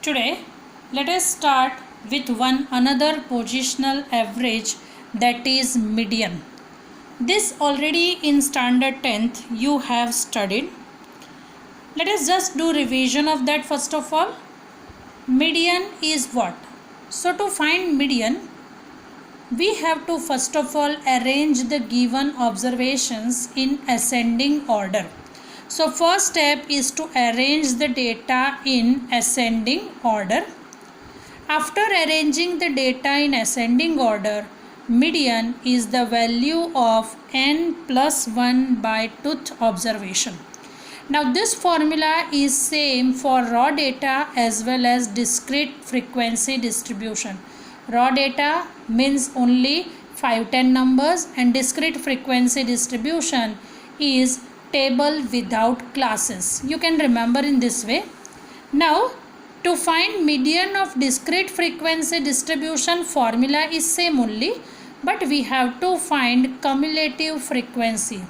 Today, let us start with one another positional average, that is median. This already in standard 10th you have studied. Let us just do revision of that first of all. Median is what? So to find median, we have to first of all arrange the given observations in ascending order. So first step is to arrange the data in ascending order. After arranging the data in ascending order, median is the value of n plus 1 by tooth observation. Now this formula is same for raw data as well as discrete frequency distribution. Raw data means only 5-10 numbers and discrete frequency distribution is table without classes. You can remember in this way. Now to find median of discrete frequency distribution, formula is same only, but we have to find cumulative frequency.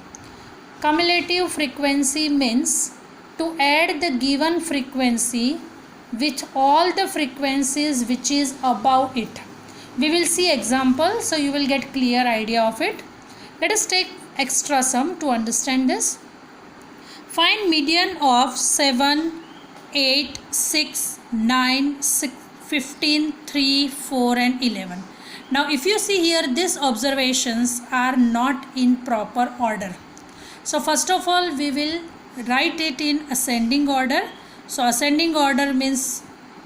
Cumulative frequency means to add the given frequency with all the frequencies which is above it. We will see example, so you will get clear idea of it. Let us take extra sum to understand this. Find median of 7, 8, 6, 9, 15, 3, 4 and 11. Now if you see here, these observations are not in proper order. So first of all we will write it in ascending order. So ascending order means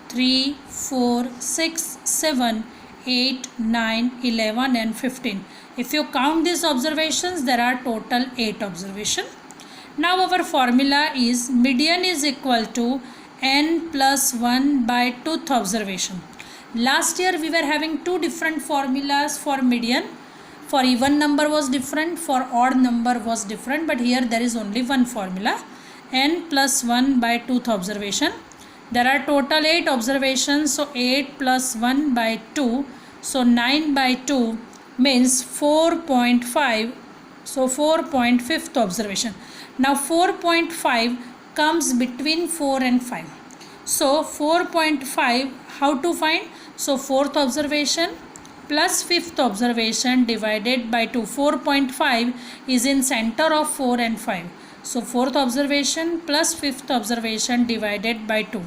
3, 4, 6, 7, 8, 9, 11 and 15. If you count these observations, there are total 8 observations. Now our formula is median is equal to n plus 1 by tooth observation. Last year we were having two different formulas for median. For even number was different, for odd number was different, but here there is only one formula, n plus 1 by tooth observation. There are total 8 observations, so 8 plus 1 by 2, so 9 by 2 means 4.5, so 4.5th observation. Now 4.5 comes between 4 and 5. So 4.5, how to find? So 4th observation plus 5th observation divided by 2. 4.5 is in center of 4 and 5. So 4th observation plus 5th observation divided by 2.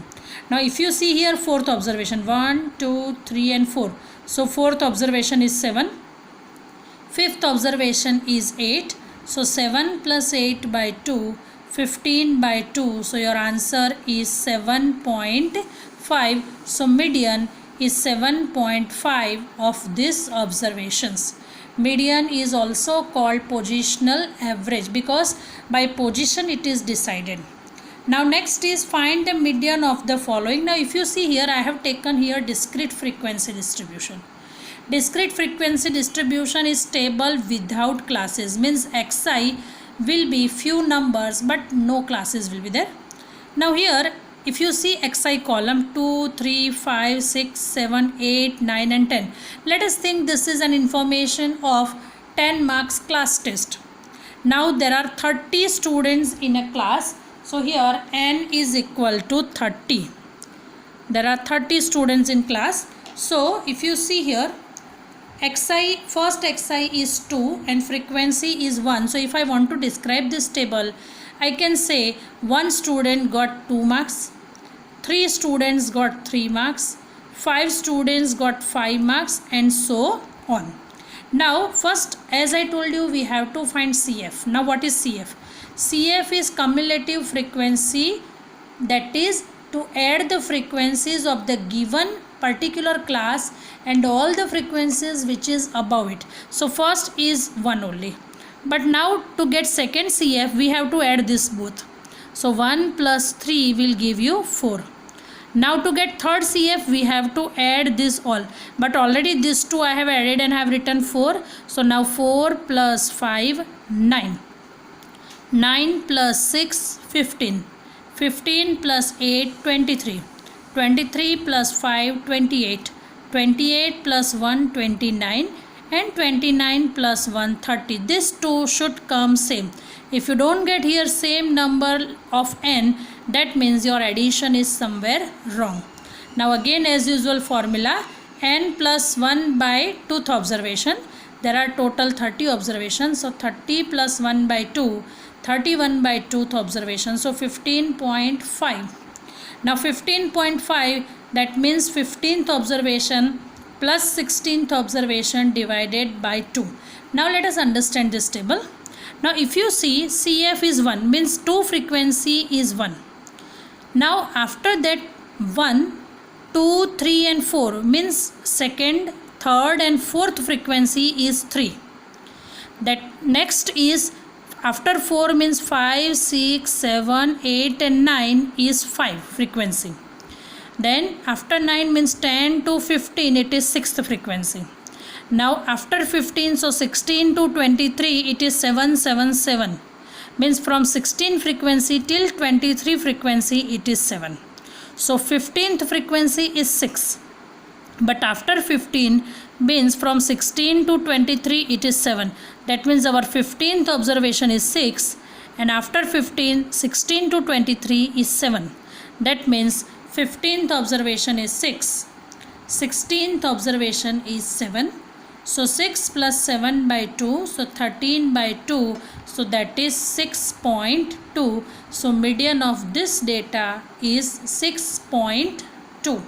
Now if you see here 4th observation, 1, 2, 3 and 4. So 4th observation is 7. 5th observation is 8. So 7 plus 8 by 2, 15 by 2. So your answer is 7.5. So median is 7.5 of these observations. Median is also called positional average because by position it is decided. Now next is find the median of the following. Now if you see here, I have taken here discrete frequency distribution. Discrete frequency distribution is table without classes, means xi will be few numbers but no classes will be there. Now here if you see xi column 2, 3, 5, 6, 7, 8, 9 and 10. Let us think this is an information of 10 marks class test. Now there are 30 students in a class. So here n is equal to 30. There are 30 students in class. So if you see here, xi, first xi is 2 and frequency is 1. So if I want to describe this table, I can say one student got 2 marks, 3 students got 3 marks, 5 students got 5 marks and so on. Now first, as I told you, we have to find CF. Now what is CF? CF is cumulative frequency, that is to add the frequencies of the given particular class and all the frequencies which is above it. So first is 1 only. But now to get second CF, we have to add this both. So 1 plus 3 will give you 4. Now to get third CF, we have to add this all. But already this 2 I have added and have written 4. So now 4 plus 5, 9. 9 plus 6, 15. 15 plus 8, 23. 23 plus 5, 28. 28 plus 1, 29. And 29 plus 1, 30. This 2 should come same. If you don't get here same number of n, that means your addition is somewhere wrong. Now again as usual formula, n plus 1 by 2th observation. There are total 30 observations. So 30 plus 1 by 2, 31 by 2th observation. So 15.5. Now 15.5, that means 15th observation plus 16th observation divided by 2. Now let us understand this table. Now if you see CF is 1, means 2 frequency is 1. Now after that 1, 2, 3 and 4 means second, third and fourth frequency is 3. That next is after 4 means 5, 6, 7, 8 and 9 is 5 frequency. Then after 9 means 10 to 15 it is 6th frequency. Now after 15, so 16 to 23 it is 777. Means from 16 frequency till 23 frequency it is 7. So 15th frequency is 6. But after 15 means from 16 to 23 it is 7. That means our 15th observation is 6, and after 15, 16 to 23 is 7. That means 15th observation is 6, 16th observation is 7. So 6 plus 7 by 2, so 13 by 2, so that is 6.2. So median of this data is 6.2.